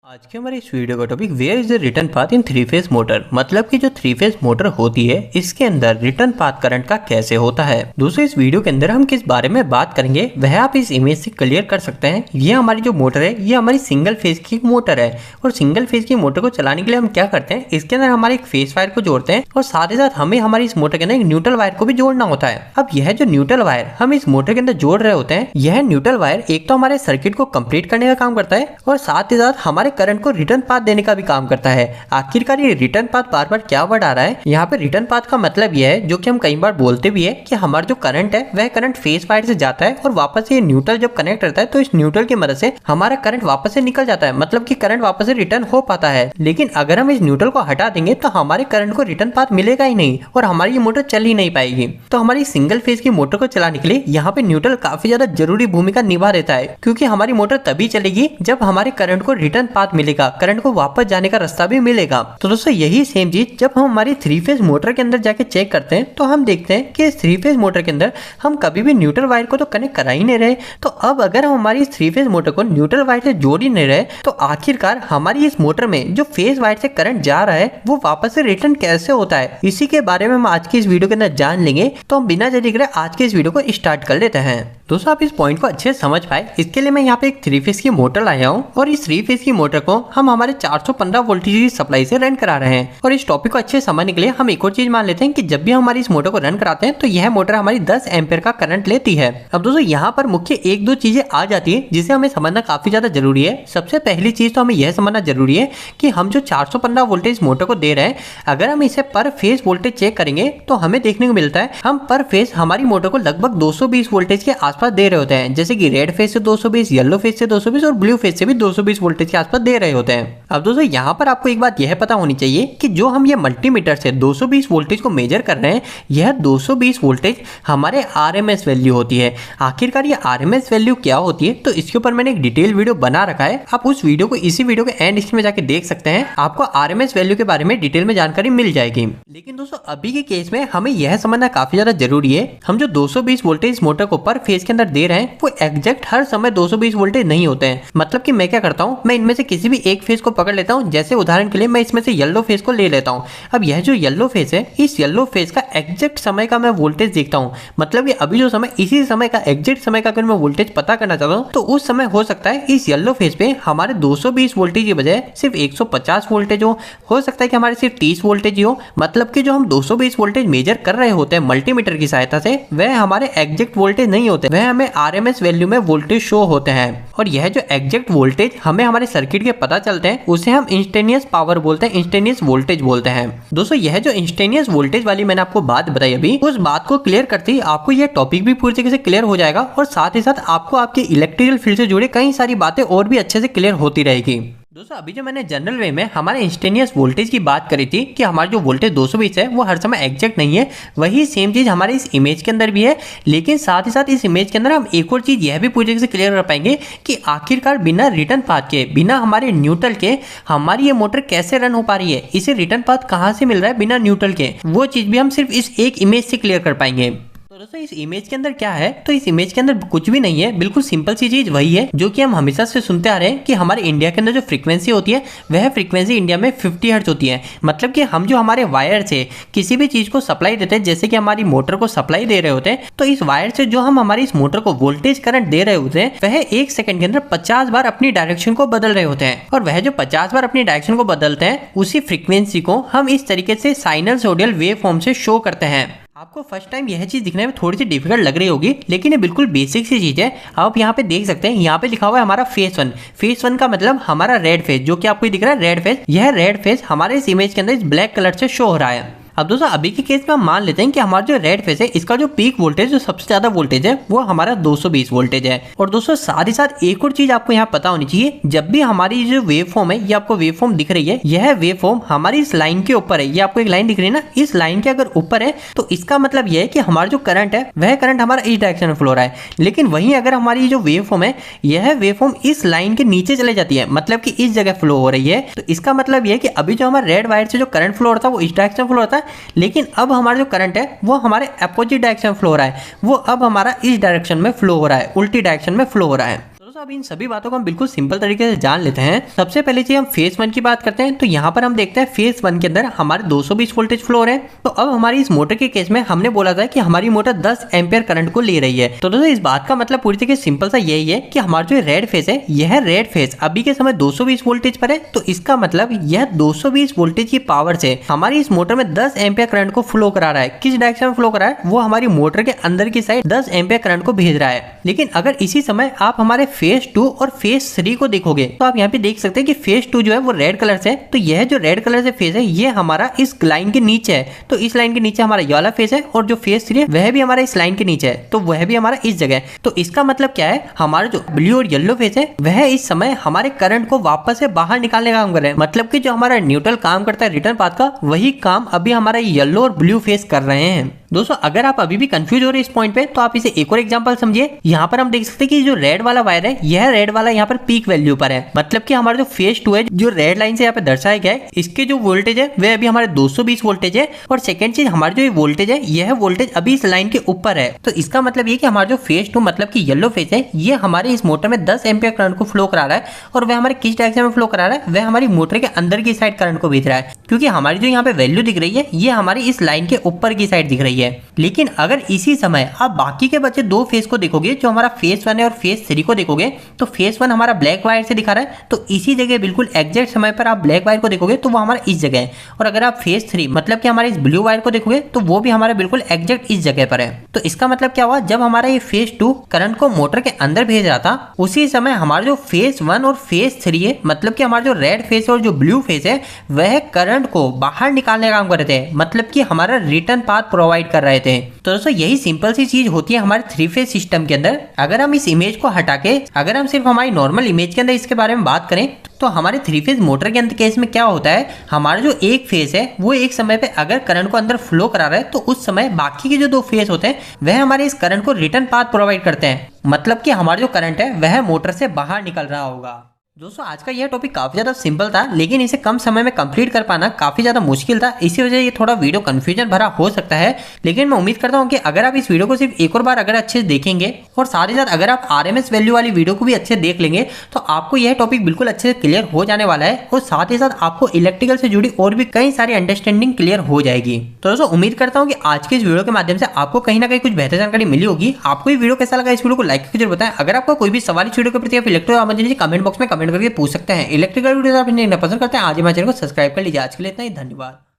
आज के हमारे इस वीडियो का topic where is the return path in three phase motor. मतलब कि जो थ्री फेज मोटर होती है इसके अंदर रिटर्न पाथ करंट का कैसे होता है। दोस्तों इस वीडियो के अंदर हम किस बारे में बात करेंगे वह आप इस इमेज से क्लियर कर सकते हैं। ये हमारी जो मोटर है ये हमारी सिंगल फेज की मोटर है और सिंगल फेज की मोटर को चलाने के लिए हम क्या करते हैं, इसके अंदर हमारे एक फेज वायर को जोड़ते हैं और साथ ही साथ हमें हमारी इस मोटर के अंदर एक न्यूट्रल वायर को भी जोड़ना होता है। अब यह जो न्यूट्रल वायर हम इस मोटर के अंदर जोड़ रहे होते हैं, यह न्यूट्रल वायर एक तो हमारे सर्किट को कंप्लीट करने का काम करता है और साथ ही साथ हमारे करंट को रिटर्न पाथ देने का भी काम करता है। आखिरकार ये रिटर्न पाथ बार बार क्या वर्ड आ रहा है यहाँ पे। रिटर्न पाथ का मतलब यह है, जो कि हम कई बार बोलते भी है, कि हमारा जो करंट है वह करंट फेज वायर से जाता है और वापस से न्यूट्रल जब कनेक्ट रहता है तो इस न्यूट्रल की मदद से हमारा करंट वापस से निकल जाता है। मतलब कि करंट वापस से रिटर्न हो पाता है। लेकिन अगर हम इस न्यूट्रल को हटा देंगे तो हमारे करंट को रिटर्न पाथ मिलेगा ही नहीं और हमारी ये मोटर चल ही नहीं पाएगी। तो हमारी सिंगल फेज की मोटर को चलाने के लिए यहाँ पे न्यूट्रल काफी ज्यादा जरूरी भूमिका निभा देता है, क्योंकि हमारी मोटर तभी चलेगी जब हमारे करंट को रिटर्न पाथ मिलेगा, करंट को वापस जाने का रास्ता भी मिलेगा। तो दोस्तों यही सेम चीज जब हम हमारी थ्री फेज मोटर के अंदर जाके चेक करते हैं तो हम देखते हैं कि इस थ्री फेज मोटर के अंदर हम कभी भी न्यूट्रल वायर को तो कनेक्ट करा ही नहीं रहे। तो अब अगर हम हमारी थ्री फेज मोटर को न्यूट्रल वायर से जोड़ ही नहीं रहे तो आखिरकार हमारी इस मोटर में जो फेज वायर से करंट जा रहा है वो वापस से रिटर्न कैसे होता है, इसी के बारे में हम आज की इस वीडियो के अंदर जान लेंगे। तो हम बिना देरी करे आज के इस वीडियो को स्टार्ट कर लेते हैं। दोस्तों आप इस पॉइंट को अच्छे से समझ पाए इसके लिए मैं यहाँ पे एक थ्री फेज की मोटर लाया हूँ और इस थ्री फेज की मोटर को हम हमारे 415 वोल्टेज की सप्लाई से रन करा रहे हैं। और इस टॉपिक को अच्छे से समझने के लिए हम एक और चीज मान लेते हैं कि जब भी हमारी इस मोटर को रन कराते हैं तो यह मोटर हमारी 10 एम्पियर का करंट लेती है। अब दोस्तों यहाँ पर मुख्य एक दो चीजें आ जाती है जिसे हमें समझना काफी ज्यादा जरूरी है। सबसे पहली चीज तो हमें यह समझना जरूरी है कि हम जो 415 वोल्टेज मोटर को दे रहे हैं, अगर हम इसे पर फेज वोल्टेज चेक करेंगे तो हमें देखने को मिलता है हम पर फेज हमारी मोटर को लगभग 220 वोल्टेज के आसपास दे रहे होते हैं। जैसे कि रेड फेज से 220, येलो फेज से 220 और ब्लू फेज से भी 220 वोल्टेज के आसपास दे रहे होते हैं। अब दोस्तों यहाँ पर आपको एक बात यह पता होनी चाहिए कि जो हम ये मल्टीमीटर से 220 वोल्टेज को मेजर कर रहे हैं, यह 220 वोल्टेज हमारे आरएमएस वैल्यू होती है। आखिरकार ये आरएमएस वैल्यू क्या होती है तो इसके ऊपर मैंने एक डिटेल वीडियो बना रखा है। आप उस वीडियो को इसी वीडियो के एंड में जाके देख सकते हैं, आपको आरएमएस वैल्यू के बारे में डिटेल में जानकारी मिल जाएगी। लेकिन दोस्तों अभी के केस में हमें यह समझना काफी ज्यादा जरूरी है, हम जो 220 वोल्टेज मोटर को पर फेज के अंदर दे रहे हैं वो एग्जैक्ट हर समय 220 वोल्टेज नहीं होते हैं। मतलब कि मैं क्या करता हूँ, मैं इनमें से किसी भी एक फेज को पकड़ लेता हूँ। जैसे उदाहरण के लिए मैं इसमें से येलो फेज को ले लेता हूँ। अब यह जो येलो फेज है, इस येलो फेज का एग्जैक्ट समय का मैं वोल्टेज देखता हूँ। मतलब कि अभी जो समय, इसी समय का एग्जैक्ट समय का अगर मैं वोल्टेज पता करना चाहता हूँ तो उस समय हो सकता है इस येलो फेज पे हमारे 220 वोल्टेज की बजाय सिर्फ 150 वोल्टेज हो सकता है कि हमारे सिर्फ 30 वोल्टेज ही हो। मतलब कि जो हम 220 वोल्टेज मेजर कर रहे होते हैं मल्टीमीटर की सहायता से, वह हमारे एग्जैक्ट वोल्टेज नहीं होते, वह हमें आरएमएस वैल्यू में वोल्टेज शो होते हैं। और यह जो एग्जैक्ट वोल्टेज हमें हमारे सर्किट के पता चलते हैं उसे हम इंस्टेंटेनियस पावर बोलते हैं, इंस्टेंटेनियस वोल्टेज बोलते हैं। दोस्तों यह जो इंस्टेंटेनियस वोल्टेज वाली मैंने आपको बात बताई अभी, उस बात को क्लियर करते ही आपको यह टॉपिक भी पूरी तरीके से क्लियर हो जाएगा और साथ ही साथ आपको आपके इलेक्ट्रिकल फील्ड से जुड़े कई सारी बातें और भी अच्छे से क्लियर होती रहेगी। दोस्तों अभी जो मैंने जनरल वे में हमारे इंस्टेंटेनियस वोल्टेज की बात करी थी कि हमारा जो वोल्टेज 220 है वो हर समय एग्जैक्ट नहीं है, वही सेम चीज हमारे इस इमेज के अंदर भी है। लेकिन साथ ही साथ इस इमेज के अंदर हम एक और चीज यह भी पूरी तरीके से क्लियर कर पाएंगे कि आखिरकार बिना रिटर्न पाथ के, बिना हमारे न्यूट्रल के हमारी ये मोटर कैसे रन हो पा रही है, इसे रिटर्न पाथ कहाँ से मिल रहा है बिना न्यूट्रल के, वो चीज भी हम सिर्फ इस एक इमेज से क्लियर कर पाएंगे। तो दोस्तों इस इमेज के अंदर क्या है, तो इस इमेज के अंदर कुछ भी नहीं है, बिल्कुल सिंपल सी चीज वही है जो कि हम हमेशा से सुनते आ रहे हैं कि हमारे इंडिया के अंदर जो फ्रीक्वेंसी होती है वह फ्रीक्वेंसी इंडिया में 50 हर्ट्ज होती है। मतलब कि हम जो हमारे वायर से किसी भी चीज को सप्लाई देते हैं, जैसे कि हमारी मोटर को सप्लाई दे रहे होते हैं, तो इस वायर से जो हम हमारी इस मोटर को वोल्टेज करंट दे रहे होते हैं वह 1 सेकंड के अंदर 50 बार अपनी डायरेक्शन को बदल रहे होते हैं। और वह जो 50 बार अपनी डायरेक्शन को बदलते हैं उसी फ्रीक्वेंसी को हम इस तरीके से साइनसोइडल वेव फॉर्म से शो करते हैं। आपको फर्स्ट टाइम यह चीज दिखने में थोड़ी सी डिफिकल्ट लग रही होगी, लेकिन ये बिल्कुल बेसिक सी चीज है। आप यहाँ पे देख सकते हैं, यहाँ पे लिखा हुआ है हमारा फेज 1। फेज 1 का मतलब हमारा रेड फेज, जो कि आपको दिख रहा है रेड फेज। यह रेड फेज हमारे इस इमेज के अंदर इस ब्लैक कलर से शो हो रहा है। अब दोस्तों अभी के केस में हम मान लेते हैं कि हमारा जो रेड फेज है इसका जो पीक वोल्टेज, जो सबसे ज्यादा वोल्टेज है, वो हमारा 220 वोल्टेज है। और दोस्तों साथ ही साथ एक और चीज आपको यहाँ पता होनी चाहिए, जब भी हमारी जो वेव फॉर्म है, ये आपको वेव फॉर्म दिख रही है, यह वेव फॉर्म हमारी इस लाइन के ऊपर है। ये आपको एक लाइन दिख रही है ना, इस लाइन के अगर ऊपर है तो इसका मतलब यह है कि हमारा जो करंट है वह करंट हमारा इस डायरेक्शन में फ्लो हो रहा है। लेकिन वहीं अगर हमारी जो वेव फॉर्म है, यह वेव फॉर्म इस लाइन के नीचे चले जाती है, मतलब कि इस जगह फ्लो हो रही है, तो इसका मतलब यह है कि अभी जो हमारा रेड वायर से जो करंट फ्लो होता है वो इस डायरेक्शन फ्लो होता है, लेकिन अब हमारा जो करंट है वो हमारे अपोजिट डायरेक्शन में फ्लो हो रहा है, वो अब हमारा इस डायरेक्शन में फ्लो हो रहा है, उल्टी डायरेक्शन में फ्लो हो रहा है। अब इन सभी बातों को हम बिल्कुल सिंपल तरीके से जान लेते हैं। सबसे पहले चीज हम फेज 1 की बात करते हैं। तो यहाँ पर हम देखते हैं फेज 1 के अंदर हमारे 220 वोल्टेज फ्लो हो रहे हैं। तो अब हमारी इस मोटर के केस में हमने बोला था कि हमारी मोटर 10 एम्पियर करंट को ले रही है। तो दोस्तों इस बात का मतलब पूरी तरीके सिंपल सा यही है कि हमारा जो रेड फेज है, यह रेड फेज अभी के समय 220 वोल्टेज पर है। तो इसका मतलब यह 220 वोल्टेज की पावर से हमारी इस मोटर में 10 एम्पियर करंट को फ्लो करा रहा है। किस डायरेक्शन में फ्लो करा है? वो हमारी मोटर के अंदर की साइड 10 एम्पियर करंट को भेज रहा है। लेकिन अगर इसी समय आप हमारे फेज 2 और फेज 3 को देखोगे तो आप यहाँ पे देख सकते हैं कि फेज 2 जो है वो रेड कलर से है। तो यह जो रेड कलर से फेज है ये हमारा इस लाइन के नीचे है। तो इस लाइन के नीचे हमारा ये वाला फेज है और जो फेज 3 है वह भी हमारा इस लाइन के नीचे है। तो वह भी हमारा इस जगह है। तो इसका मतलब क्या है? हमारा जो ब्लू और येलो फेज है वह इस समय हमारे करंट को वापस से बाहर निकालने का काम कर रहे हैं। मतलब कि जो हमारा न्यूट्रल काम करता है रिटर्न पाथ का, वही काम अभी हमारा येलो और ब्लू फेज कर रहे हैं। दोस्तों अगर आप अभी भी कंफ्यूज हो रहे हैं इस पॉइंट पे तो आप इसे एक और एग्जांपल समझिए। यहाँ पर हम देख सकते हैं कि जो रेड वाला वायर है, यह रेड वाला यहाँ पर पीक वैल्यू पर है। मतलब कि हमारा जो फेज 2 है जो रेड लाइन से यहाँ पे दर्शाया गया है, इसके जो वोल्टेज है वह अभी हमारे 220 वोल्टेज है। और सेकंड चीज हमारा जो वोल्टेज है यह वोल्टेज अभी इस लाइन के ऊपर है। तो इसका मतलब ये कि हमारा जो फेज 2 मतलब कि येलो फेज है, ये हमारे इस मोटर में 10 एम्पियर करंट को फ्लो करा रहा है। और वह हमारे किस डायरेक्शन में फ्लो करा रहा है? वह हमारी मोटर के अंदर की साइड करंट को भेज रहा है। क्योंकि हमारी जो यहाँ पे वैल्यू दिख रही है ये हमारी इस लाइन के ऊपर की साइड दिख रही है। लेकिन अगर इसी समय आप बाकी के बचे दो फेज को देखोगे, जो हमारा फेज 1 है और फेज 3 को देखोगे, तो फेज 1 हमारा ब्लैक वायर से दिखा रहा है। तो इसी जगह बिल्कुल एग्जैक्ट समय पर आप ब्लैक वायर को देखोगे तो वो हमारा इस जगह है। और अगर आप फेज 3 मतलब कि हमारे इस ब्लू वायर को देखोगे तो वो भी हमारा बिल्कुल एग्जैक्ट इस जगह पर है। तो इसका मतलब क्या हुआ? जब हमारा ये फेज 2 करंट को मोटर के अंदर भेज रहा था, उसी समय हमारा जो फेज 1 और फेज 3 है, मतलब कि हमारा जो रेड फेज और जो ब्लू फेज है, वह करंट को बाहर निकालने का काम कर रहे थे। मतलब कि हमारा रिटर्न पाथ प्रोवाइड कर रहे थे। तो दोस्तों यही सिंपल सी चीज होती है हमारे 3 फेज सिस्टम के अंदर। अगर हम इस इमेज को हटा के अगर हम सिर्फ हमारी नॉर्मल इमेज के अंदर इसके बारे में बात करें तो हमारे 3 फेज मोटर के अंदर केस में क्या होता है? हमारा जो एक फेज है वो एक समय पे अगर करंट को अंदर फ्लो करा रहा है तो उस समय बाकी के जो 2 फेज होते हैं वह हमारे इस करंट को रिटर्न पाथ प्रोवाइड करते हैं। मतलब कि हमारा जो करंट है वह मोटर से बाहर निकल रहा होगा। दोस्तों आज का यह टॉपिक काफी ज्यादा सिंपल था, लेकिन इसे कम समय में कंप्लीट कर पाना काफी ज्यादा मुश्किल था। इसी वजह ये थोड़ा वीडियो कंफ्यूजन भरा हो सकता है। लेकिन मैं उम्मीद करता हूँ कि अगर आप इस वीडियो को सिर्फ एक और बार अगर अच्छे से देखेंगे और साथ ही साथ अगर आप RMS वैल्यू वाली वीडियो को भी अच्छे देख लेंगे तो आपको यह टॉपिक बिल्कुल अच्छे से क्लियर हो जाने वाला है। और साथ ही साथ आपको इलेक्ट्रिकल से जुड़ी और भी कई सारी अंडरस्टैंडिंग क्लियर हो जाएगी। तो दोस्तों उम्मीद करता हूँ कि आज के इस वीडियो के माध्यम से आपको कहीं ना कहीं कुछ बेहतर जानकारी मिली होगी। आपको ये वीडियो कैसा लगा इस वीडियो को लाइक करके जरूर बताएं। अगर आपको कोई भी सवाल इस वीडियो के प्रति इलेक्ट्रिकल कमेंट बॉक्स में कमेंट करके पूछ सकते हैं। इलेक्ट्रिकल वीडियो आप पसंद करते हैं आज हमारे चैनल को सब्सक्राइब कर लीजिए। आज के लिए इतना ही, धन्यवाद।